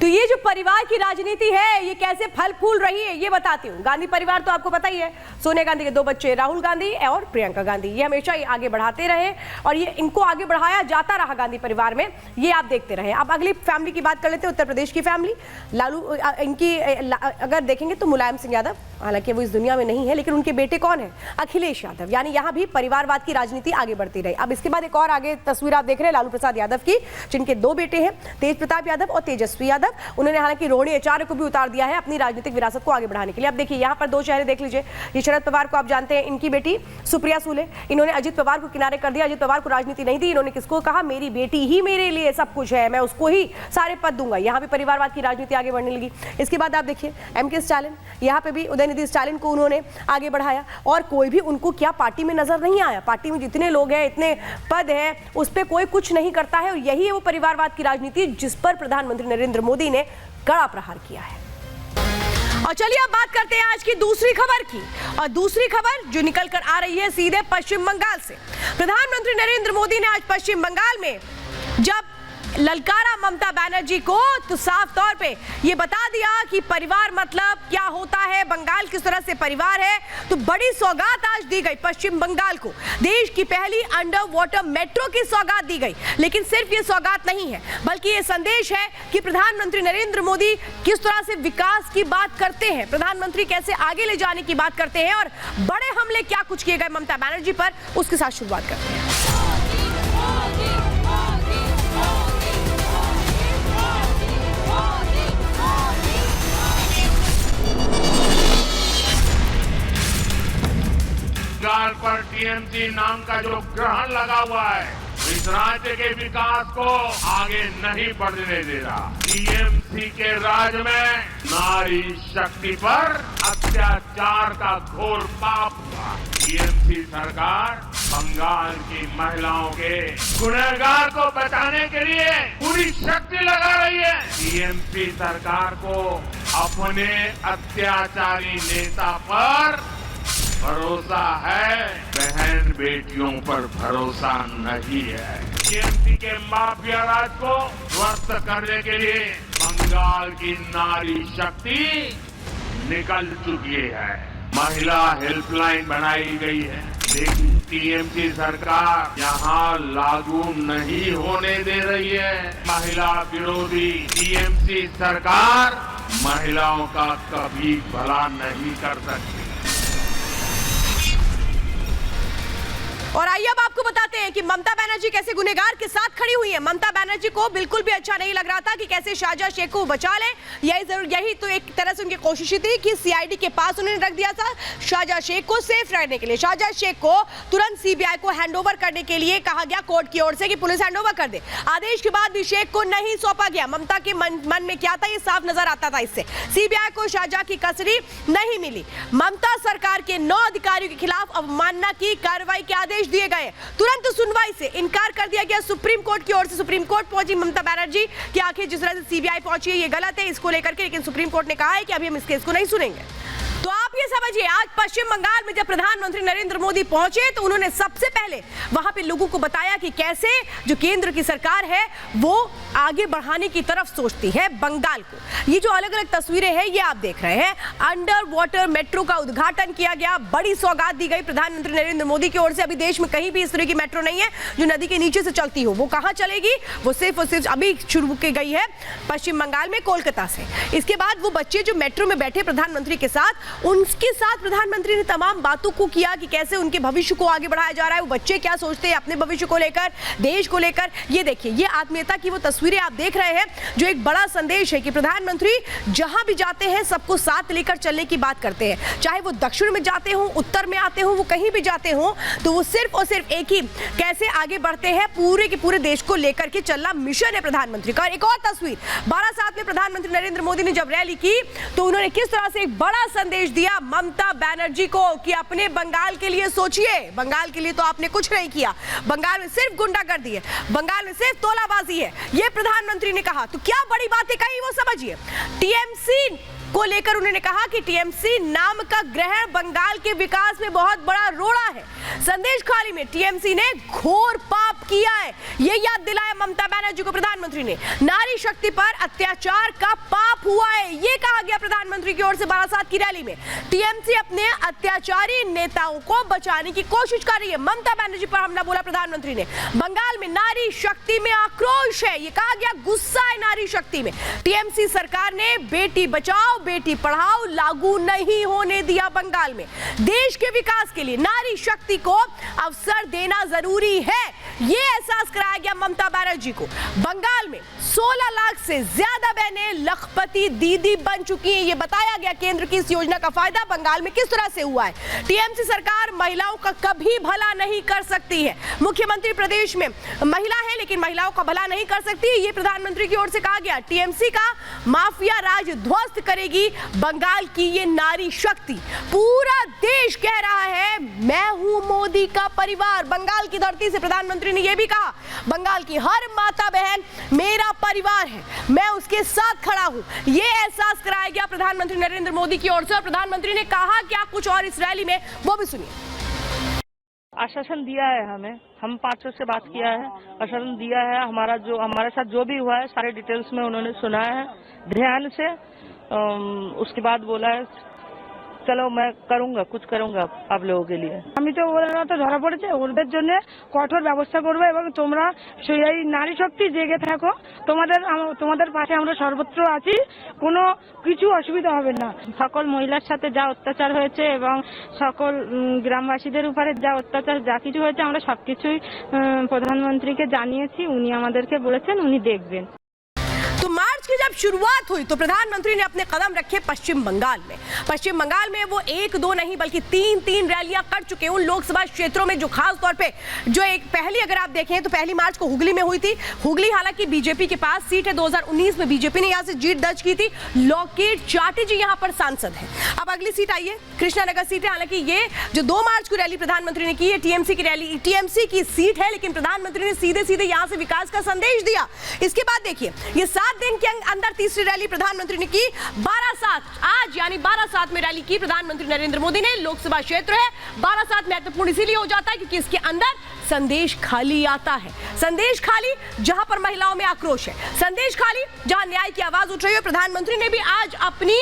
तो ये जो परिवार की राजनीति है ये कैसे फल फूल रही है ये बताती हूँ। गांधी परिवार तो आपको पता ही है, सोनिया गांधी के 2 बच्चे राहुल गांधी और प्रियंका गांधी, ये हमेशा ही आगे बढ़ाते रहे और ये इनको आगे बढ़ाया जाता रहा गांधी परिवार में, ये आप देखते रहे। अब अगली फैमिली की बात कर लेते हैं, उत्तर प्रदेश की फैमिली। लालू इनकी अगर देखेंगे तो मुलायम सिंह यादव, हालांकि वो इस दुनिया में नहीं है, लेकिन उनके बेटे कौन है, अखिलेश यादव, यानी यहाँ भी परिवारवाद की राजनीति आगे बढ़ती रही। अब इसके बाद एक और आगे तस्वीर आप देख रहे हैं लालू प्रसाद यादव की, जिनके 2 बेटे हैं, तेज प्रताप यादव और तेजस्वी यादव। उन्होंने हालांकि रोहिणी आचार्य को भी उतार दिया है अपनी राजनीतिक विरासत को आगे बढ़ाने के लिए। अब देखिए यहाँ पर 2 चेहरे देख लीजिए, ये शरद पवार को आप जानते हैं, इनकी बेटी सुप्रिया सुले, इन्होंने अजित पवार को किनारे कर दिया, अजित पवार को राजनीति नहीं दी, इन्होंने किसको कहा, मेरी बेटी ही मेरे लिए सब कुछ है, मैं उसको ही सारे पद दूंगा। यहाँ भी परिवारवाद की राजनीति आगे बढ़ने लगी। इसके बाद आप देखिए एमके स्टालिन, यहाँ पे भी उदयनिधि स्टालिन को उन्होंने आगे बढ़ाया और कोई भी उनको क्या पार्टी में नजर नहीं आया। पार्टी में जितने लोग हैं, इतने पद हैं, उस पर कोई कुछ नहीं करता है और यही है वो परिवारवाद की राजनीति जिस पर प्रधानमंत्री नरेंद्र मोदी ने कड़ा प्रहार किया है। और चलिए अब बात करते हैं आज की दूसरी खबर की, और दूसरी खबर जो निकल कर आ रही है सीधे पश्चिम बंगाल से। प्रधानमंत्री नरेंद्र मोदी ने आज पश्चिम बंगाल में जब ललकारा ममता बनर्जी को, तो साफ तौर पे ये बता दिया कि परिवार मतलब क्या होता है, बंगाल किस तरह से परिवार है। तो बड़ी सौगात आज दी गई पश्चिम बंगाल को, देश की पहली अंडर वाटर मेट्रो की सौगात दी गई। लेकिन सिर्फ ये सौगात नहीं है, बल्कि ये संदेश है कि प्रधानमंत्री नरेंद्र मोदी किस तरह से विकास की बात करते हैं, प्रधानमंत्री कैसे आगे ले जाने की बात करते हैं और बड़े हमले क्या कुछ किए गए ममता बनर्जी पर, उसके साथ शुरुआत करते हैं। बंगाल पर टीएमसी नाम का जो ग्रहण लगा हुआ है, इस राज्य के विकास को आगे नहीं बढ़ने दे रहा। टीएमसी के राज में नारी शक्ति पर अत्याचार का घोर पाप हुआ। टीएमसी सरकार बंगाल की महिलाओं के गुनहगार को बचाने के लिए पूरी शक्ति लगा रही है। टीएमसी सरकार को अपने अत्याचारी नेता पर भरोसा है, बहन बेटियों पर भरोसा नहीं है। टीएमसी के माफिया राज को ध्वस्त करने के लिए बंगाल की नारी शक्ति निकल चुकी है। महिला हेल्पलाइन बनाई गई है, लेकिन टीएमसी सरकार यहाँ लागू नहीं होने दे रही है। महिला विरोधी टीएमसी सरकार महिलाओं का कभी भला नहीं कर सकती। और आइए अब आपको बताते हैं कि ममता बनर्जी कैसे गुनहगार के साथ खड़ी हुई है। ममता बनर्जी को बिल्कुल भी अच्छा नहीं लग रहा था कि कैसे शाहजहां शेख को बचा ले। यही तो एक तरह से उनकी कोशिश थी कि सीआईडी के पास उन्होंने रख दिया था शाहजहां शेख को सेफ रहने के लिए। शाहजहां शेख को तुरंत सीबीआई को हैंडओवर करने के लिए कहा गया कोर्ट की ओर से कि पुलिस हैंडओवर कर दे। आदेश के बाद भी शेख को नहीं सौंपा गया। ममता के मन में क्या था ये साफ नजर आता था इससे। सीबीआई को शाहजहां की कस्टडी नहीं मिली। ममता सरकार के 9 अधिकारियों के खिलाफ अवमानना की कार्रवाई के आदेश दिए गए। तुरंत सुनवाई से इनकार कर दिया गया सुप्रीम कोर्ट की ओर से। सुप्रीम कोर्ट पहुंची ममता बनर्जी कि आखिर जिस तरह से सीबीआई पहुंची है ये गलत है इसको लेकर के, लेकिन सुप्रीम कोर्ट ने कहा है कि अभी हम इस केस को नहीं सुनेंगे। तो आप ये समझिए आज पश्चिम बंगाल में जब प्रधानमंत्री नरेंद्र मोदी पहुंचे तो उन्होंने सबसे पहले वहां पे लोगों को बताया कि कैसे जो केंद्र की सरकार है वो आगे बढ़ाने की तरफ सोचती है बंगाल को। ये जो अलग अलग तस्वीरें हैं ये आप देख रहे हैं, अंडर वाटर मेट्रो का उद्घाटन किया गया, बड़ी सौगात दी गई प्रधानमंत्री नरेंद्र मोदी की ओर से। अभी देश में कहीं भी इस तरह की मेट्रो नहीं है जो नदी के नीचे से चलती हो। वो कहां चलेगी, वो सिर्फ और सिर्फ अभी शुरू की गई है पश्चिम बंगाल में, कोलकाता से। इसके बाद वो बच्चे जो मेट्रो में बैठे प्रधानमंत्री के साथ, उनके साथ प्रधानमंत्री ने तमाम बातों को किया कि कैसे उनके भविष्य को आगे बढ़ाया जा रहा है, वो बच्चे क्या सोचते हैं अपने भविष्य को लेकर, देश को लेकर। ये देखिए, ये आत्मीयता की वो तस्वीरें आप देख रहे हैं जो एक बड़ा संदेश है कि प्रधानमंत्री जहां भी जाते हैं सबको साथ लेकर चलने की बात करते हैं। चाहे वो दक्षिण में जाते हो, उत्तर में आते हो, वो कहीं भी जाते हो, तो वो सिर्फ और सिर्फ एक ही, कैसे आगे बढ़ते हैं, पूरे के पूरे देश को लेकर के चलना मिशन है प्रधानमंत्री का। और एक और तस्वीर, बारासात में प्रधानमंत्री नरेंद्र मोदी ने जब रैली की तो उन्होंने किस तरह से एक बड़ा संदेश दिया ममता बनर्जी को कि अपने बंगाल के लिए सोचिए। बंगाल के लिए तो आपने कुछ नहीं किया, बंगाल में सिर्फ गुंडागर्दी है, बंगाल में सिर्फ तोलाबाजी है, ये प्रधानमंत्री ने कहा। तो क्या बड़ी बातें कही वो समझिए। टीएमसी को लेकर उन्होंने कहा कि टीएमसी नाम का ग्रहण बंगाल के विकास में बहुत बड़ा रोड़ा है। संदेश खाली में टीएमसी ने घोर पाप किया है, ये याद दिलाया ममता बनर्जी को प्रधानमंत्री ने। नारी शक्ति पर अत्याचार का पाप हुआ है, ये कहा गया प्रधानमंत्री की ओर से बारासात की रैली में। टीएमसी अपने अत्याचारी नेताओं को बचाने की कोशिश कर रही है, ममता बनर्जी पर हमला बोला प्रधानमंत्री ने। बंगाल में नारी शक्ति में आक्रोश है, ये कहा गया गुस्सा है नारी शक्ति में। टीएमसी सरकार ने बेटी बचाओ बेटी पढ़ाओ लागू नहीं होने दिया बंगाल में। देश के विकास के लिए नारी शक्ति को अवसर देना जरूरी है, ये एहसास कराया गया ममता बनर्जी को। बंगाल में 16 लाख से ज्यादा बहनें लखपति दीदी बन चुकी हैं, ये बताया गया। केंद्र की इस योजना का फायदा बंगाल में किस तरह से हुआ है। टीएमसी सरकार महिलाओं का कभी भला नहीं कर सकती है। मुख्यमंत्री प्रदेश में महिला है लेकिन महिलाओं का भला नहीं कर सकती, ये प्रधानमंत्री की ओर से कहा गया। टीएमसी का माफिया राज ध्वस्त करेगी बंगाल की ये नारी शक्ति। पूरा देश कह रहा है मैं हूं मोदी का परिवार। बंगाल की धरती से प्रधानमंत्री ने यह भी कहा बंगाल की हर माता बहन मेरा परिवार है, मैं उसके साथ खड़ा हूं। यह एहसास कराया गया प्रधानमंत्री नरेंद्र मोदी की ओर से। और प्रधानमंत्री ने कहा क्या कुछ और इस रैली में, वो भी सुनिए। आश्वासन दिया है हमें, हम पार्षद से बात किया है, आश्वासन दिया है। हमारे साथ जो भी हुआ है सारे डिटेल्स में उन्होंने सुना है ध्यान से। उसके बाद बोला है चलो मैं करूंगा, कुछ करूंगा आप लोगों के लिए। আমি তো ওরা তো ধরা পড়েছে, ওদের জন্য কঠোর ব্যবস্থা করবে এবং তোমরা সেই নারী শক্তি জেগে থাকো, তোমাদের পাশে আমরা সর্বত্র আছি, কোনো কিছু অসুবিধা হবে না। সকল মহিলার সাথে যা অত্যাচার হয়েছে এবং সকল গ্রামবাসীদের উপরে যা অত্যাচার যা কিছু হয়েছে আমরা সবকিছুই প্রধানমন্ত্রীকে জানিয়েছি, উনি আমাদেরকে বলেছেন উনি দেখবেন। तो मार्च की जब शुरुआत हुई तो प्रधानमंत्री ने अपने कदम रखे पश्चिम बंगाल में। पश्चिम बंगाल में वो एक दो नहीं बल्कि तीन रैलियां कर चुके हैं उन लोकसभा क्षेत्रों में जो खास तौर पे जो एक पहली अगर आप देखें तो पहली मार्च को हुगली में हुई थी। हुगली हालांकि बीजेपी के पास सीट है, 2019 में बीजेपी ने यहां से जीत दर्ज की थी। लॉकेट चाटी जी यहां पर सांसद है। अब अगली सीट आइए, कृष्णानगर सीट है। हालांकि ये जो 2 मार्च को रैली प्रधानमंत्री ने की है टीएमसी की रैली, टीएमसी की सीट है, लेकिन प्रधानमंत्री ने सीधे सीधे यहां से विकास का संदेश दिया। इसके बाद देखिए ये 7 दिन के अंदर तीसरी रैली प्रधानमंत्री ने की बारासात, आज यानी बारासात में रैली की प्रधानमंत्री नरेंद्र मोदी ने। लोकसभा क्षेत्र है, बारासात महत्वपूर्ण इसीलिए हो जाता है क्योंकि इसके अंदर संदेश खाली आता है। संदेश खाली जहां पर महिलाओं में आक्रोश है, संदेश खाली जहां न्याय की आवाज उठ रही है। प्रधानमंत्री ने भी आज अपनी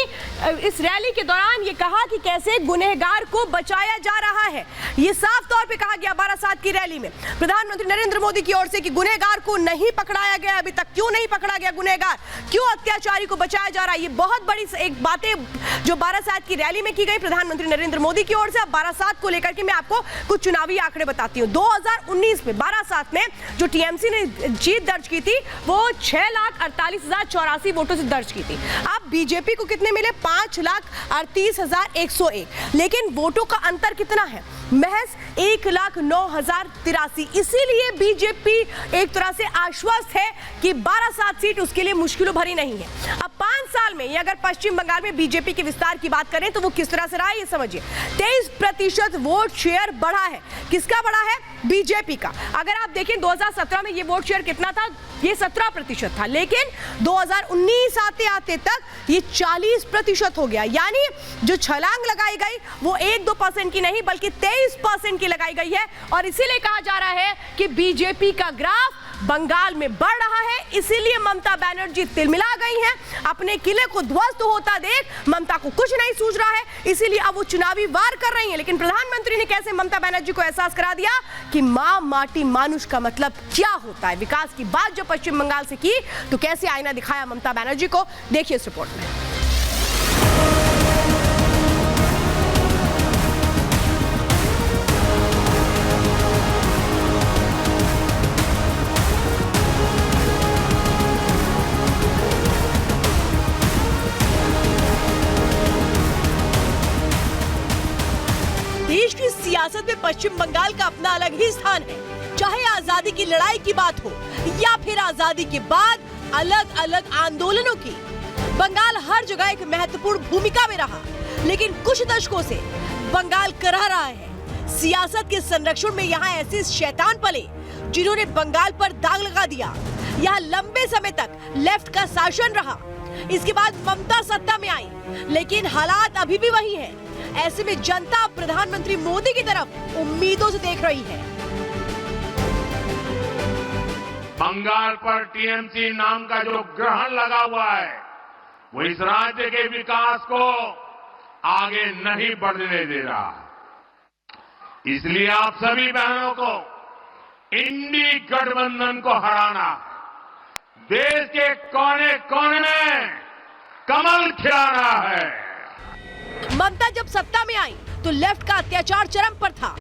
इस रैली के दौरान ये कहा कि कैसे गुनहगार को बचाया जा रहा है, ये साफ तौर पे कहा गया बारासात की रैली में प्रधानमंत्री नरेंद्र मोदी की ओर से कि गुनहगार को नहीं पकड़ाया गया अभी तक। क्यों नहीं पकड़ा गया गुनहगार, क्यों अत्याचारी को बचाया जा रहा है, ये बहुत बड़ी एक बातें जो बारासात की रैली में की गई प्रधानमंत्री नरेंद्र मोदी की ओर से। अब बारासात को लेकर के मैं आपको कुछ चुनावी आंकड़े बताती हूँ। 2019 में बारासात में जो टीएमसी ने जीत दर्ज की थी वो 6,48,084 वोटों से दर्ज की थी। अब बीजेपी को कितने मिले, 5,38,101, लेकिन वोटों का अंतर कितना है, महज 1,09,083। इसीलिए बीजेपी एक तरह से आश्वस्त है कि बारासात सीट उसके लिए मुश्किलों भरी नहीं है। अब 5 साल में अगर पश्चिम बंगाल में बीजेपी के विस्तार की बात करें तो वो किस तरह से रहा है ये समझिए। 23% वोट शेयर बढ़ा है, किसका बढ़ा है, बीजेपी का। अगर आप देखें 2017 में ये वोट शेयर कितना था, ये 17% था, लेकिन 2019 आते आते तक ये 40% हो गया। यानी जो छलांग लगाई गई वो 1-2% की नहीं बल्कि 23% की लगाई गई है। और इसीलिए कहा जा रहा है कि बीजेपी का ग्राफ बंगाल में बढ़ रहा है। इसीलिए ममता बनर्जी तिलमिला गई हैं, अपने किले को ध्वस्त होता देख ममता को कुछ नहीं सूझ रहा है, इसीलिए अब वो चुनावी वार कर रही हैं। लेकिन प्रधानमंत्री ने कैसे ममता बनर्जी को एहसास करा दिया कि मां माटी मानुष का मतलब क्या होता है। विकास की बात जो पश्चिम बंगाल से की तो कैसे आईना दिखाया ममता बनर्जी को, देखिए इस रिपोर्ट में। देश की सियासत में पश्चिम बंगाल का अपना अलग ही स्थान है, चाहे आजादी की लड़ाई की बात हो या फिर आजादी के बाद अलग अलग आंदोलनों की। बंगाल हर जगह एक महत्वपूर्ण भूमिका में रहा, लेकिन कुछ दशकों से बंगाल करह रहा है। सियासत के संरक्षण में यहाँ ऐसे शैतान पले जिन्होंने बंगाल पर दाग लगा दिया। यहाँ लंबे समय तक लेफ्ट का शासन रहा। इसके बाद ममता सत्ता में आई, लेकिन हालात अभी भी वही हैं। ऐसे में जनता प्रधानमंत्री मोदी की तरफ उम्मीदों से देख रही है। बंगाल पर टीएमसी नाम का जो ग्रहण लगा हुआ है, वो इस राज्य के विकास को आगे नहीं बढ़ने दे रहा। इसलिए आप सभी बहनों को इंडी गठबंधन को हराना, देश के कोने कोने में कमल खिलाना है। ममता जब सत्ता में आई तो लेफ्ट का अत्याचार चरम पर था।